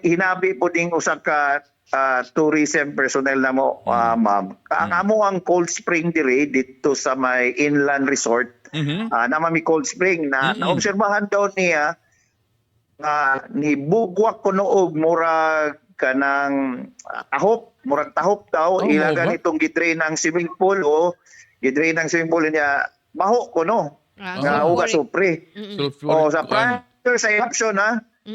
hinabi po ding usa ka tourism personnel na mo ma'am. Ang amo ang cold spring diri dito sa may inland resort. Nama mi cold spring na naobserbahan daw niya ni bugwak kuno og murag kanang murag tahop daw ilagan ba? itong gidrain ng swimming pool gidrain ng swimming pool niya maho kuno nga uga supre. sulfuric. Sa prior sa eruption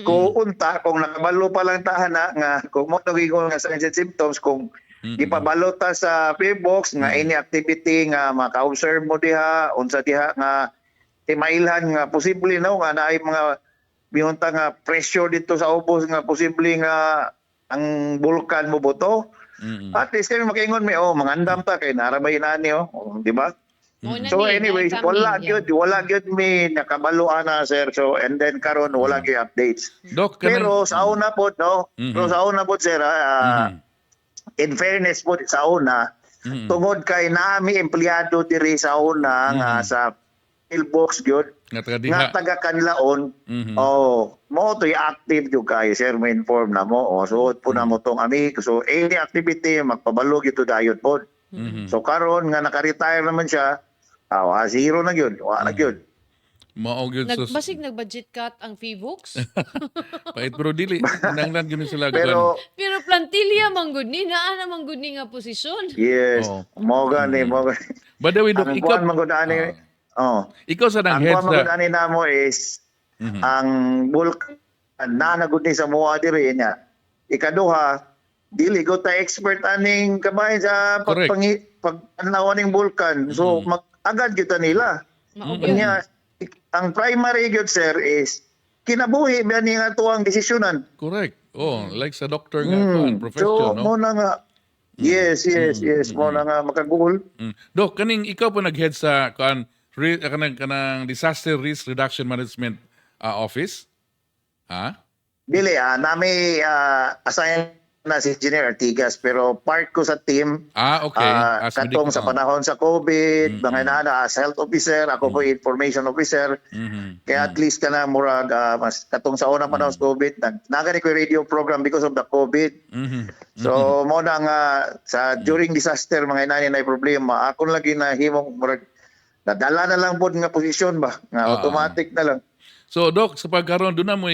kung unta kung nakabalo pa lang tahan nga kung mo nagingon nga signs and symptoms kung ipabalo ta sa PBOX nga any activity nga maka-observe mo diha unsa diha nga timailhan nga posible no nga naay mga bihunta nga pressure dito sa ubos nga posible nga ang bulkan mo buto. At least kami makaingon may mangandam ta kay narabay nani di ba? So anyways, wala gyud mi nakabaluan na sir. So and then karon wala gyud updates. Dok, Pero sa una po no, pero sa una po sir in fairness po sa una tungod kay nami empleyado diri sa una nga sa pillbox gyud nga taga diha. nga taga kanlaon. Mo to active jud kay sir mo inform na mo. Suot po na mo tong so any activity magpabalo gyud to dayon po. So karon nga naka-retire naman siya, zero na gyud. Wala gyud. Mao gyud sus. Basig nag-budget cut ang FIVOX. Pait pero dili nanglan gyud sila Pero Pero plantilla man gud ni naa naman gud ni nga posisyon. yes, mo gani. By the way, Dok, Ang ikaw kuan magudani. ikaw sa nang Ang head kuan sa magudani namo is ang bulk na nagud ni sa mua diri niya. Ikaduha, dili go ta expert aning kabay sa Correct. pagpanawan ning bulkan. So agad gyud ta nila. Mao gyud. Kanya ang primary gyud sir is kinabuhi ba ni nga tuwang desisyonan. correct. Like sa doctor nga kuan, So profession, no? mo na nga yes, mo na nga makagul. Dok, kaning ikaw po nag-head sa kanang disaster risk reduction management office? Ha? Dili nami assign na si Engineer Artigas pero part ko sa team Okay. As katong sa panahon sa COVID, mga inana as health officer, ako po information officer. Kaya at least kana murag mas katong sa unang panahon sa COVID, nagani ko radio program because of the COVID. So mo na nga sa during disaster mga inani na problema, ako lagi na himong murag nadala na lang pod nga posisyon ba nga automatic na lang. So, Dok, sa pagkaroon, doon na mo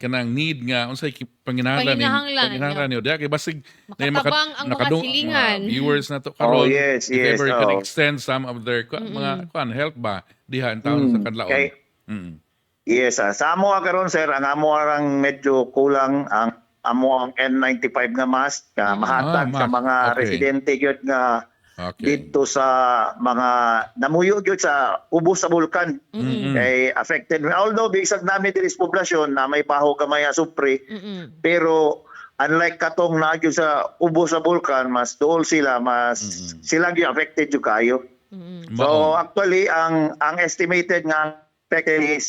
kanang need nga unsay panginahanglan niyo diya kay basig Makatabang ang mga silingan. viewers na to karon yes, if ever yes, can extend some of their mga help ba diha ang taon sa kadlaon. Okay. Yes, sa amo karon sir, ang amo arang medyo kulang ang amo ang N95 nga mask nga mahatag sa mask. mga Okay. residente gyud nga Okay. dito sa mga namuyo gyud sa ubos sa bulkan kay affected although bisag namin diri sa poblasyon na may paho kamay supre pero unlike katong na gyud sa ubos sa bulkan mas dool sila mas sila gyud affected jud kayo Mm. So Mao. actually ang estimated nga package is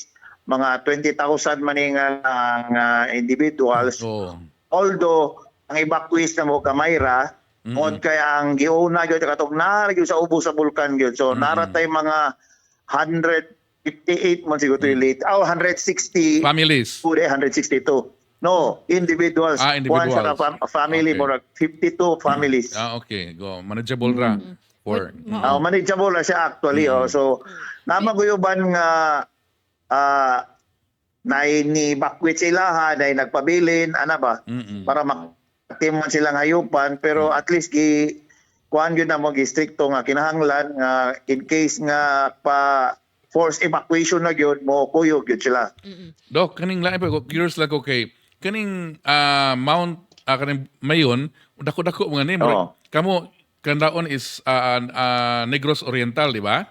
mga 20,000 man nga individuals. Oh. Although ang evacuees na mo kamayra, Mm-mm. kaya ang giuna gyud katong nara gyud sa ubos sa bulkan gyud. So Mm-mm. naratay mga 158 man siguro late. 160 Families. 162. No, individuals. Kuan sa Individuals. family Okay. murag 52 families. Okay. Go. Manageable ra. For, Mao. Manageable na siya actually. So namaguyuban nga na ni-evacuate sila ha, na nagpabilin, ana ba? Mm-mm. Para makatiman sila hayupan, pero at least kuan yun na mo stricto nga kinahanglan nga in case nga pa forced evacuation na gyud mo kuyog gyud sila. Dok, kaning lain pa ko, curious lang ko kay, kaning Mount, kaning Mayon, dako-dako mga ni, Oo. kamo, kandaon is Negros Oriental, di ba?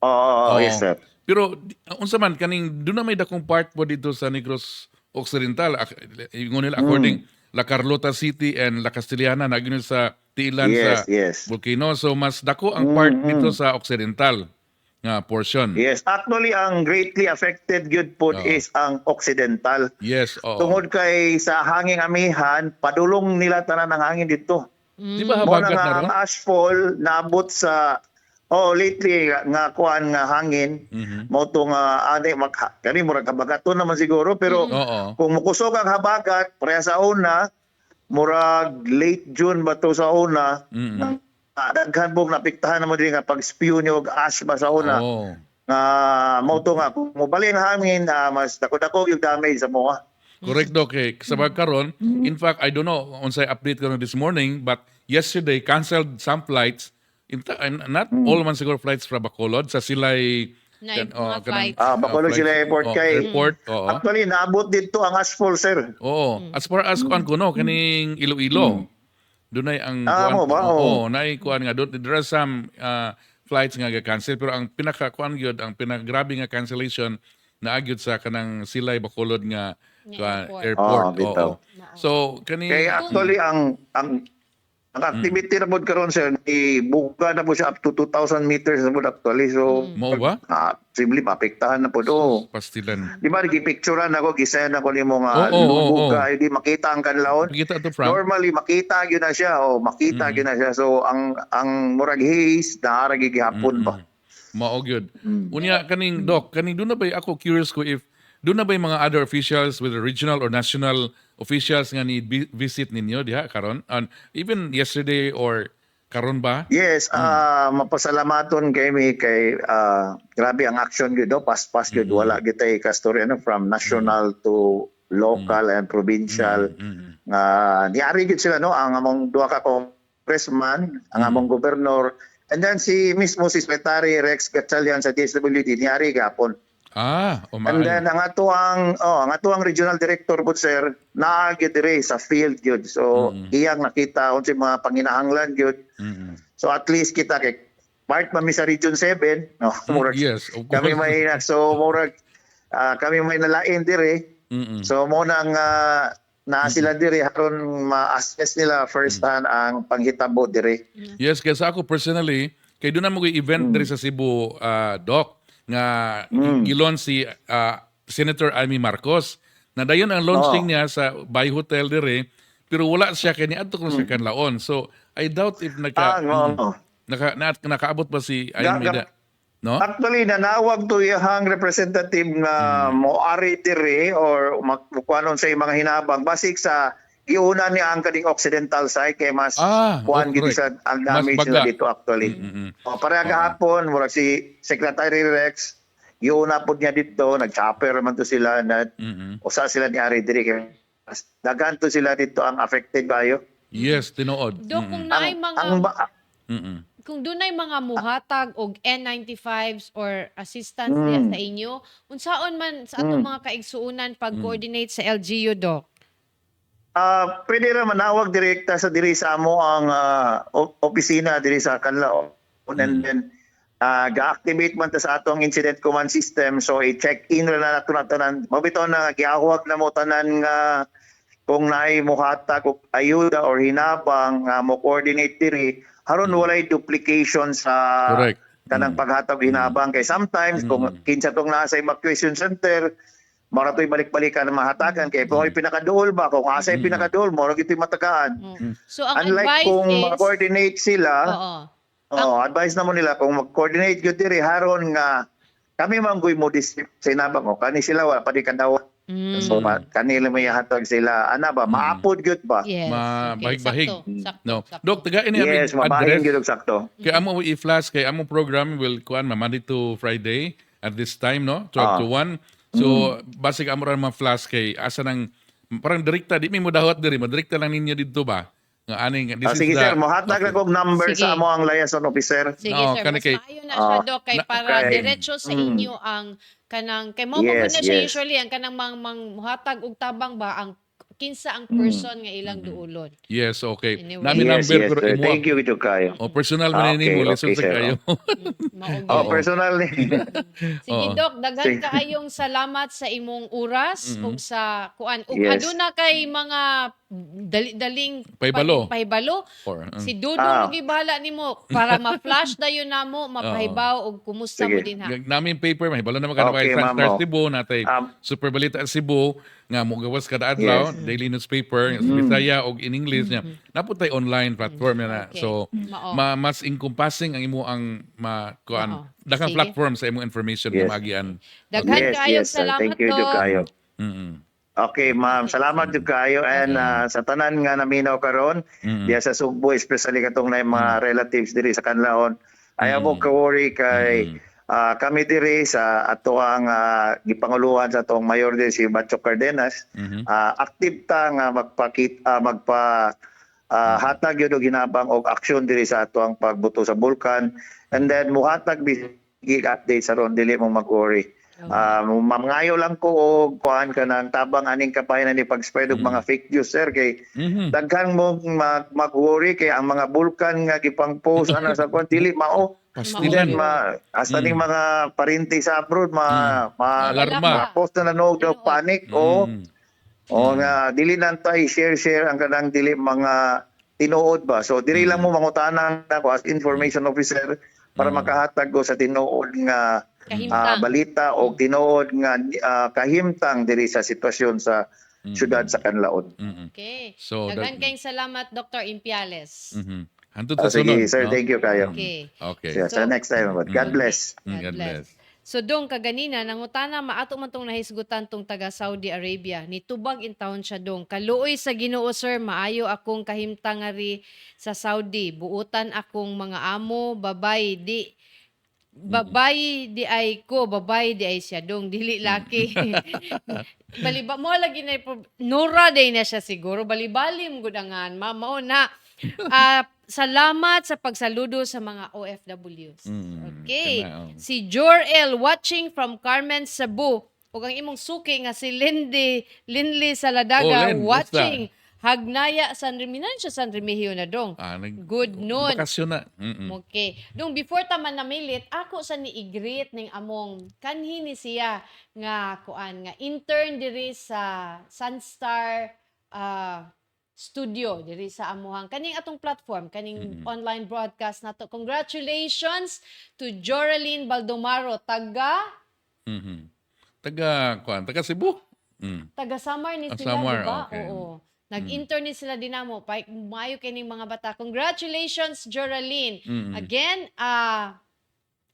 Oo, yes sir. Pero, unsa man, kaning, doon na may dakong part po dito sa Negros Occidental, ingon nila according, La Carlota City and La Castellana, na gano'n sa tiilan sa Yes. volcano. So, mas dako ang part dito sa Occidental nga portion. Yes, actually ang greatly affected gyud po is ang occidental. Yes, oo. Tungod kay sa hanging amihan, padulong nila tanan ang hangin dito. Di ba Mo na habagat nga na ang ron? ashfall naabot sa lately nga kuan nga hangin mo to nga kani murag kabagaton naman siguro pero Oo. kung mukusog ang habagat pareha sa una murag late June ba to sa una daghan pong napiktahan naman din nga pag-spew niyo og ash ba sa una Oo. nga mo to nga kung mobali ang hangin mas dako-dako yung damage sa mga. Correct, Doc. Kasabag karon, in fact, I don't know unsay update ko this morning, but yesterday, canceled some flights. Not all man siguro flights from Bacolod. Sa Silay... Na yung mga flights. Bacolod Silay Airport kay- Airport, oo. Actually naabot dito ang ashfall sir. Oo. As far as kuan ko, no, kaning Iloilo. Doon ay ang Mo ba? Oo, naay kuan nga. There are some flights nga ga-cancel. Pero ang pinaka-kuan gyud, ang pinag-grabe nga cancellation naagyod sa kanang Silay Bacolod nga airport. bitaw. Oo. So, kaning... Kaya actually ang activity na pod karon sir buga na po siya up to 2,000 meters na po actually. So Mao ba? possibly maapektahan na po do. Pastilan. Di ba gipicturean ako gisayan ako nimo nga Oo. buga di makita ang kanlaon. Kita to, Frank. Normally makita gyud na siya makita gyud na siya. So ang murag haze naara gihapon ba. Mao gyud. Unya kaning Doc, kaning doon na ba ako curious ko if doon na ba yung mga other officials whether regional or national officials nga ni visit ninyo diha karon and even yesterday or karon ba? Yes, mapasalamaton kami kay grabe ang action gyud pas gyud wala gyud tay kastorya from national to local and provincial nga niari gyud sila no ang among duha ka congressman ang among gobernador and then si mismo si Secretary Rex Gatchalian sa DSWD niari gapon. And then ang atuang regional director po sir naagi dire sa field gyud. So iyang nakita unsay mga panginahanglan gyud. So at least kita kay part man mi sa Region 7 no murag Yes, of course. kami may kami may nalain dire. So mo nang na sila dire aron ma-assess nila first hand ang panghitabo dire. Yes, kaya sa ako personally, kay doon na mo event diri sa Cebu, Doc, nga gilon si Senator Amy Marcos. Na dayon ang launching niya sa Bay Hotel dire, pero wala siya kay niadto ko sa kanlaon. So I doubt if nakaabot ba si Amy no? Actually, nanawag to yung representative nga moari dire or magkuanon sa mga hinabang. Basik sa iuna niya ang kading occidental side kay mas kuan gid sa ang damage Mas nila baga. dito actually. Pareha gahapon, murag si Secretary Rex, iuna po niya dito, nag-chopper man to sila na usa sila ni Ari dire kay daghan to sila dito ang affected kayo. Yes, tinuod. Dok, kung naay kung dunay mga muhatag og N95s or assistance diya sa inyo, unsaon man sa atong mga kaigsuunan pag-coordinate sa LGU, Dok? Pwede ra manawag direkta sa diri sa amo ang opisina diri sa Canlaon and then ga-activate man ta sa atong incident command system so i-check-in ra na nato na tanan mabitaw na giawag na mo tanan nga kung naay muhatag og ayuda or hinabang mo coordinate diri aron walay duplication sa Correct. kanang paghatag hinabang kay sometimes kung kinsa tong nasa evacuation center mara to'y balik-balikan na mahatagan kay kung pinakaduol ba kung asay pinakaduol mo ra gito'y matagaan. So ang Unlike advice kung is mag-coordinate sila, oo. advice na mo nila kung mag-coordinate gyud diri haron nga kami manggoy mo district sa inabang o kani sila wala pa di kadawa. So kanila may hatag sila ana ba maapod gyud ba? Yes. Bahig-bahig. Sakto. No. Sakto. Dok, tagain niya Yes, aming mabahin address. gyud og sakto. Kaya amo i-flash kay amo program will kuan Monday to Friday at this time no 12 to 1. So basic amo ra ma-flash kay asa nang parang direkta di mi mo dawat diri mo direkta lang ninyo didto ba nga aning this Sige is sir, the mohatag na kog number Sige. sa amo ang liaison officer. Sige Oo, sir, kani mas kay- maayo na siya do kay para kay- diretso sa inyo ang kanang kay mo Yes, na siya yes. usually ang kanang muhatag og tabang ba ang kinsa ang person nga ilang duulon. Yes, okay. Anyway. Nami number pero sir. imo. Thank you gito kayo. O personal man Okay, nimo listen okay, sa sir. kayo. Maog Oh, yun. personal ni. Sige Oo. Dok, daghan Sige. kaayong salamat sa imong oras ug sa kuan ug Yes. aduna kay mga daling Pahibalo. pahibalo. Or, Si Dudong lagi bahala nimo para ma-flash dayon namo, mapahibaw og kumusta mo Sige. din ha. Namin paper mahibalo na magkano Okay, kay ma'am, Star oh. Cebu natay Super Balita Cebu nga mo gawas kada adlaw Yes. daily newspaper sa Bisaya og in English niya. Naputay online platform na. Okay. So Mao. mas encompassing ang imo ang kuan Oo. dakang Sige. platform sa imong information Yes. nga magian. Daghan Yes, kaayong yes, sir. salamat Thank you Dok. kayo. Mm. Okay, ma'am. Salamat jud kayo and sa tanan nga naminaw karon diya sa Sugbo, especially katong na mga relatives diri sa Kanlaon. Ayaw mo ka-worry kay kami diri sa ato ang gipanguluhan sa atong mayor diri si Bacho Cardenas. Active ta nga hatag yun og hinabang og aksyon diri sa ato ang pagbuto sa bulkan and then muhatag big update sa ron dili mo mag-worry. Mamngayo lang ko og kuan ka ng tabang aning kabayan ni pag-spread og mga fake news sir kay daghan mo mag-worry kay ang mga bulkan nga gipang-post ana sa kuan dili mao. Pastilan. Then hasta ning mga parinti sa abroad Alarma. post na nanog daw panic o nga dili nang tay share ang kanang dili mga tinuod ba. So dili lang mo mangutanan ako as information officer para makahatag ko sa tinuod nga Kahimtang. balita o tinuod nga kahimtang diri sa sitwasyon sa syudad sa Kanlaon. Okay. So, Daghan kayong salamat Dr. Impiales. Hantod sa Sige sunod. sir, no? thank you kayo. Okay. Okay. Sa next time. God bless. God bless. So dong kaganina nangutana maato man tong nahisgutan tong taga Saudi Arabia nitubag in town siya dong kaluoy sa Ginoo sir maayo akong kahimtang ngari sa Saudi buutan akong mga amo babay di babay di ay siya dong dili laki baliba mo lagi na Nora day na siya siguro balibalim gudangan mao na salamat sa pagsaludo sa mga OFWs. Okay. Kana, Si Jor-El watching from Carmen, Cebu. Ug ang imong suki nga si Linley Saladaga Len, watching Hagnaya San Remigio siya San Remigio na dong. Good noon. Bakasyon na. Okay. Dong before ta man namilit, ako sa ni-greet ning among kanhi ni siya nga kuan nga intern diri sa Sunstar studio diri sa amuhang kaning atong platform kaning online broadcast nato. Congratulations to Joraline Baldomaro taga Taga Cebu. taga Samar ni sila Samar, di ba? okay. Oo. Nag-intern ni sila dinamo pa maayo kining mga bata. Congratulations Joraline. Again,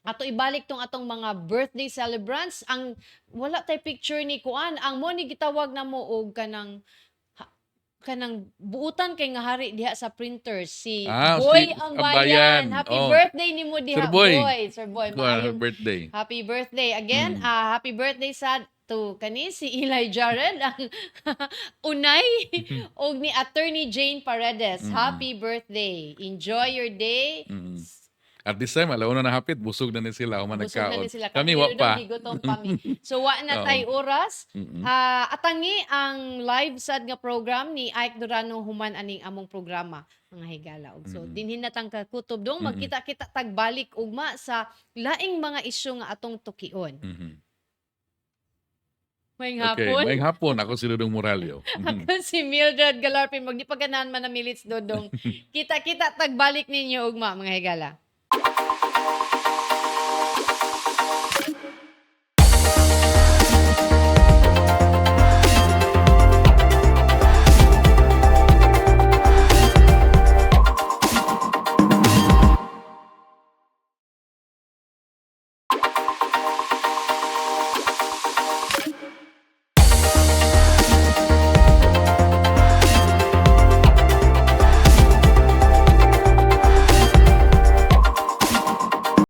ato ibalik tong atong mga birthday celebrants ang wala tay picture ni kuan ang mo ni gitawag na mo og kanang buutan kay nga hari diha sa printers si Boy Si ang Ambayan. bayan. Happy birthday nimo diha Sir Boy. Sir Boy. Kuan birthday. Happy birthday again. Happy birthday sa to kani si Eli Jared ang unay og ni Attorney Jane Paredes. Happy birthday. Enjoy your day. At this time, alauna na hapit, busog na ni sila, Busog na nagkaon. ni sila. Kami wa pa. Gigutom kami. So wa na tay oras. Atangi ang live sad nga program ni Ike Durano human aning among programa mga higala. So dinhin na tang kakutob dong magkita-kita tagbalik ugma sa laing mga isyu nga atong tukion. May Okay, hapon. may hapon. Ako si Dudong Moralio. Ako si Mildred Galarpin. Magdipaganan man na Milits Dodong. Kita-kita tagbalik ninyo ugma mga higala.